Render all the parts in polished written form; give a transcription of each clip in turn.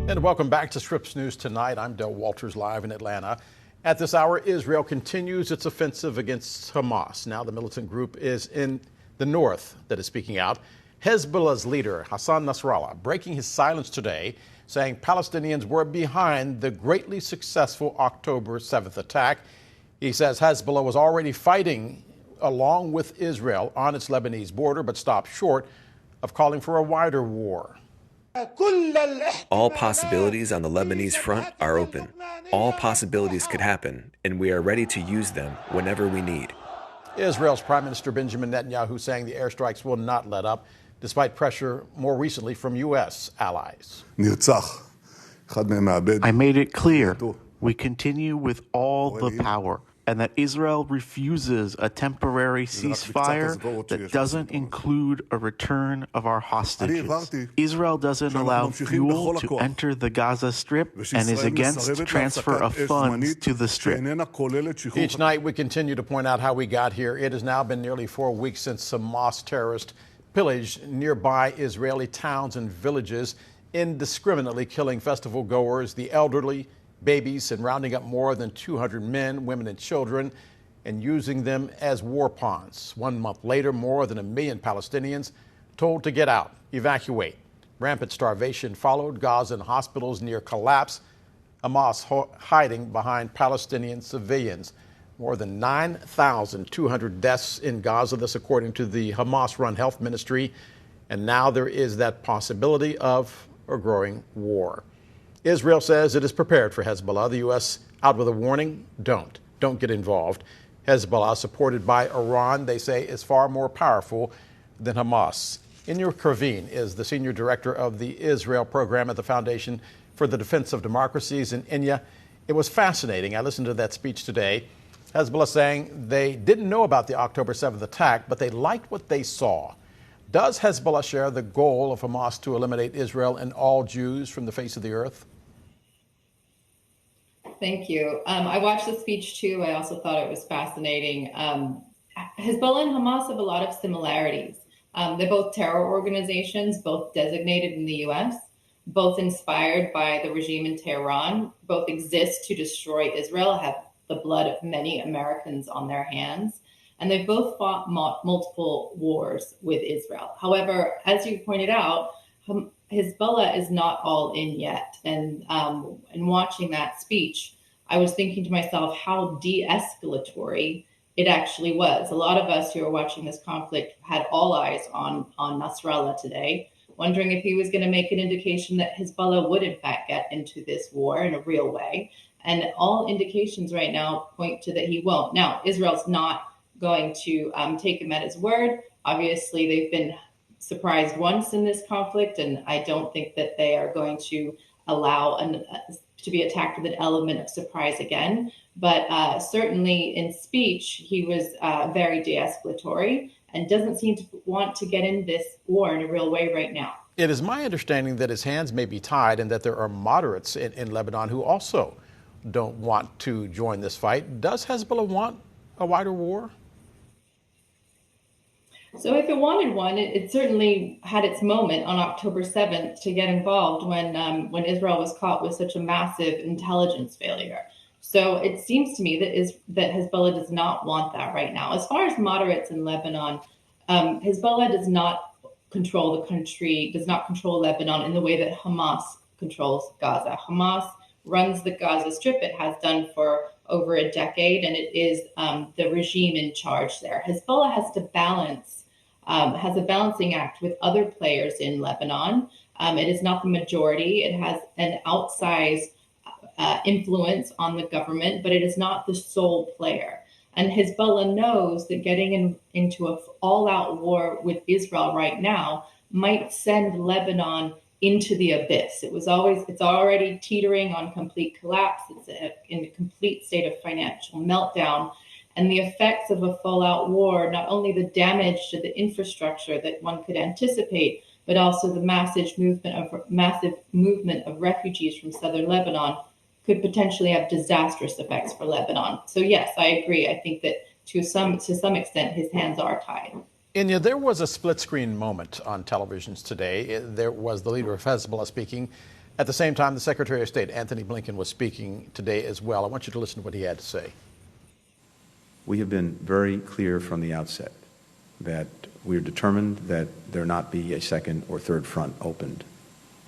And welcome back to Scripps News Tonight. I'm Del Walters, live in Atlanta. At this hour, Israel continues its offensive against Hamas. Now the militant group is in the north that is speaking out. Hezbollah's leader, Hassan Nasrallah, breaking his silence today, saying Palestinians were behind the greatly successful October 7th attack. He says Hezbollah was already fighting along with Israel on its Lebanese border, but stopped short of calling for a wider war. All possibilities on the Lebanese front are open. All possibilities could happen, and we are ready to use them whenever we need. Israel's Prime Minister Benjamin Netanyahu saying the airstrikes will not let up, despite pressure more recently from U.S. allies. I made it clear we continue with all the power, and that Israel refuses a temporary ceasefire that doesn't include a return of our hostages. Israel doesn't allow fuel to enter the Gaza Strip and is against transfer of funds to the Strip. Each night we continue to point out how we got here. It has now been nearly 4 weeks since Hamas terrorists pillaged nearby Israeli towns and villages, indiscriminately killing festival goers, the elderly, babies, and rounding up more than 200 men, women, and children, and using them as war pawns. 1 month later, more than 1 million Palestinians told to get out, evacuate. Rampant starvation followed, Gaza and hospitals near collapse, Hamas hiding behind Palestinian civilians. More than 9,200 deaths in Gaza, this according to the Hamas-run health ministry. And now there is that possibility of a growing war. Israel says it is prepared for Hezbollah. The U.S. out with a warning, don't get involved. Hezbollah, supported by Iran, they say is far more powerful than Hamas. Enia Krivine is the senior director of the Israel program at the Foundation for the Defense of Democracies. And Enia, it was fascinating. I listened to that speech today. Hezbollah saying they didn't know about the October 7th attack, but they liked what they saw. Does Hezbollah share the goal of Hamas to eliminate Israel and all Jews from the face of the earth? Thank you. I watched the speech too. I also thought it was fascinating. Hezbollah and Hamas have a lot of similarities. They're both terror organizations, both designated in the U.S., both inspired by the regime in Tehran, both exist to destroy Israel, have the blood of many Americans on their hands, and they've both fought multiple wars with Israel. However, as you pointed out, Hezbollah is not all in yet. And in watching that speech, I was thinking to myself how de-escalatory it actually was. A lot of us who are watching this conflict had all eyes on Nasrallah today, wondering if he was going to make an indication that Hezbollah would in fact get into this war in a real way. And all indications right now point to that he won't. Now, Israel's not going to take him at his word. Obviously, they've been surprised once in this conflict, and I don't think that they are going to allow to be attacked with an element of surprise again. But certainly in speech, he was very de-escalatory and doesn't seem to want to get in this war in a real way right now. It is my understanding that his hands may be tied and that there are moderates in Lebanon who also don't want to join this fight. Does Hezbollah want a wider war? So if it wanted one, it certainly had its moment on October 7th to get involved when Israel was caught with such a massive intelligence failure. So it seems to me that Hezbollah does not want that right now. As far as moderates in Lebanon, Hezbollah does not control the country, does not control Lebanon in the way that Hamas controls Gaza. Hamas runs the Gaza Strip. It has done for over a decade, and it is the regime in charge there. Hezbollah has to balance has a balancing act with other players in Lebanon. It is not the majority. It has an outsized influence on the government, but it is not the sole player. And Hezbollah knows that getting into an all-out war with Israel right now might send Lebanon into the abyss. It's already teetering on complete collapse. It's in a complete state of financial meltdown. And the effects of a full-out war, not only the damage to the infrastructure that one could anticipate, but also the massive movement of refugees from southern Lebanon could potentially have disastrous effects for Lebanon. So yes, I agree. I think that to some extent, his hands are tied. Enia, there was a split-screen moment on televisions today. There was the leader of Hezbollah speaking. At the same time, the Secretary of State, Antony Blinken, was speaking today as well. I want you to listen to what he had to say. We have been very clear from the outset that we're determined that there not be a second or third front opened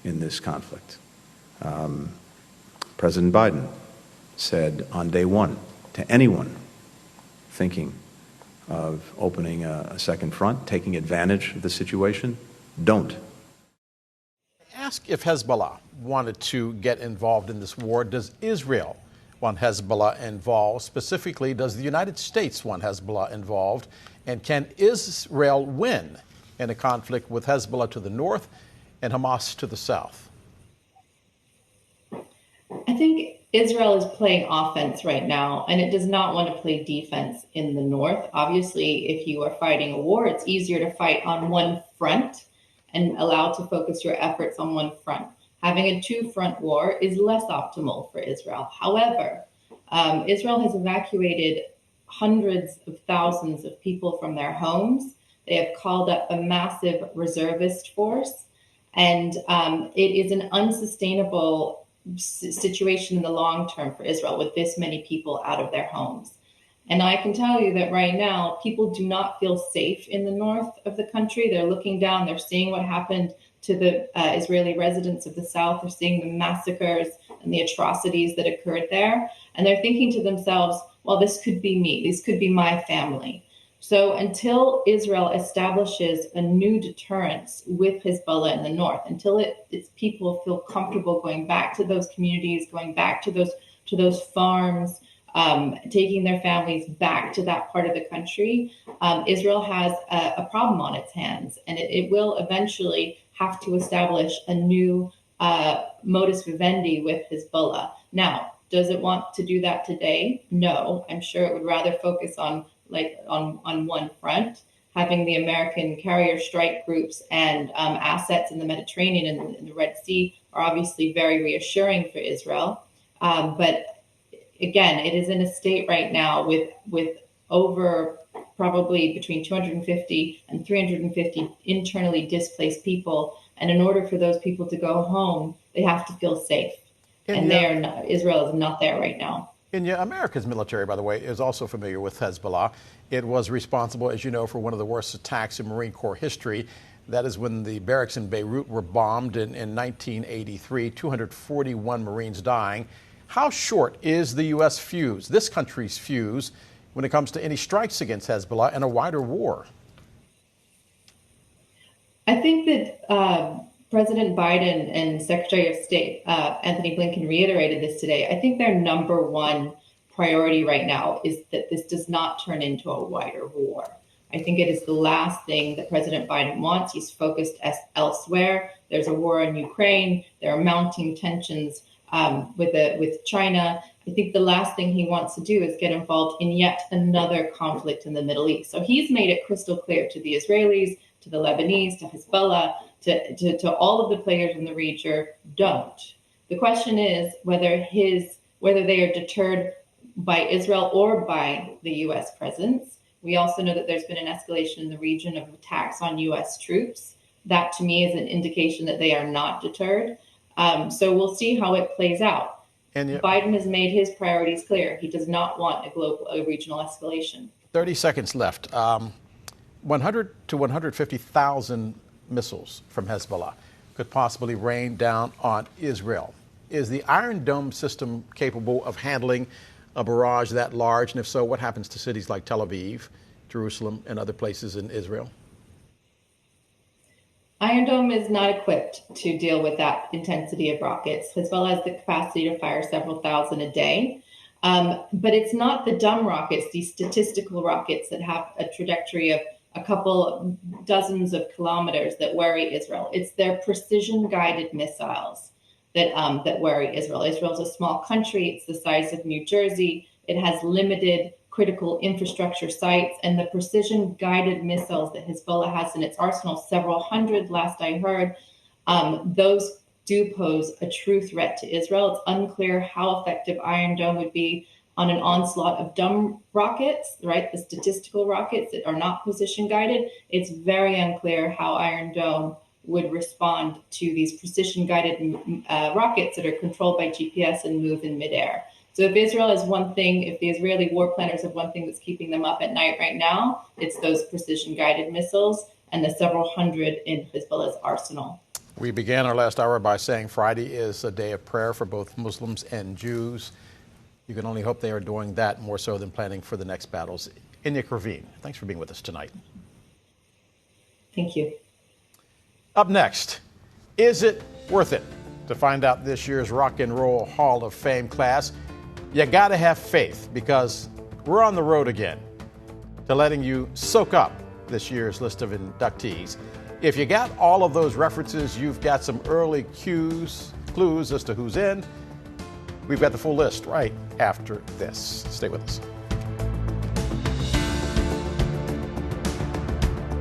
in this conflict. President Biden said on day one to anyone thinking of opening a second front, taking advantage of the situation, don't. Ask if Hezbollah wanted to get involved in this war. Does Israel want Hezbollah involved? Specifically, does the United States want Hezbollah involved? And can Israel win in a conflict with Hezbollah to the north and Hamas to the south? I think Israel is playing offense right now, and it does not want to play defense in the north. Obviously, if you are fighting a war, it's easier to fight on one front and allow to focus your efforts on one front. Having a two-front war is less optimal for Israel. However, Israel has evacuated hundreds of thousands of people from their homes. They have called up a massive reservist force, and it is an unsustainable situation in the long term for Israel with this many people out of their homes. And I can tell you that right now, people do not feel safe in the north of the country. They're looking down, they're seeing what happened to the Israeli residents of the south. They're seeing the massacres and the atrocities that occurred there. And they're thinking to themselves, well, this could be me. This could be my family. So until Israel establishes a new deterrence with Hezbollah in the north, until its people feel comfortable going back to those communities, going back to those farms, taking their families back to that part of the country, Israel has a problem on its hands, and it will eventually have to establish a new modus vivendi with Hezbollah. Now, does it want to do that today? No, I'm sure it would rather focus on one front. Having the American carrier strike groups and assets in the Mediterranean and in the Red Sea are obviously very reassuring for Israel. But again, it is in a state right now with over probably between 250 and 350 internally displaced people. And in order for those people to go home, they have to feel safe. And Israel is not there right now. America's military, by the way, is also familiar with Hezbollah. It was responsible, as you know, for one of the worst attacks in Marine Corps history. That is when the barracks in Beirut were bombed in 1983, 241 Marines dying. How short is the U.S. fuse, this country's fuse, when it comes to any strikes against Hezbollah and a wider war? I think that President Biden and Secretary of State Antony Blinken reiterated this today. I think their number one priority right now is that this does not turn into a wider war. I think it is the last thing that President Biden wants. He's focused elsewhere. There's a war in Ukraine. There are mounting tensions with China. I think the last thing he wants to do is get involved in yet another conflict in the Middle East. So he's made it crystal clear to the Israelis, to the Lebanese, to Hezbollah, to all of the players in the region, don't. The question is whether they are deterred by Israel or by the U.S. presence. We also know that there's been an escalation in the region of attacks on U.S. troops. That, to me, is an indication that they are not deterred. So we'll see how it plays out. And Biden has made his priorities clear. He does not want a regional escalation. 30 seconds left. 100 to 150,000 missiles from Hezbollah could possibly rain down on Israel. Is the Iron Dome system capable of handling a barrage that large? And if so, what happens to cities like Tel Aviv, Jerusalem, and other places in Israel? Iron Dome is not equipped to deal with that intensity of rockets. Hezbollah has the capacity to fire several thousand a day. But it's not the dumb rockets, these statistical rockets that have a trajectory of a couple dozens of kilometers that worry Israel. It's their precision-guided missiles that worry Israel. Israel's a small country. It's the size of New Jersey. It has limited critical infrastructure sites, and the precision-guided missiles that Hezbollah has in its arsenal, several hundred last I heard, those do pose a true threat to Israel. It's unclear how effective Iron Dome would be on an onslaught of dumb rockets, right? The statistical rockets that are not position guided. It's very unclear how Iron Dome would respond to these precision guided rockets that are controlled by GPS and move in midair. So if Israel is one thing, if the Israeli war planners have one thing that's keeping them up at night right now, it's those precision guided missiles and the several hundred in Hezbollah's arsenal. We began our last hour by saying Friday is a day of prayer for both Muslims and Jews. You can only hope they are doing that more so than planning for the next battles. Enia Krivine, thanks for being with us tonight. Thank you. Up next, is it worth it? To find out this year's Rock and Roll Hall of Fame class, you got to have faith because we're on the road again to letting you soak up this year's list of inductees. If you got all of those references, you've got some early clues as to who's in. We've got the full list right after this. Stay with us.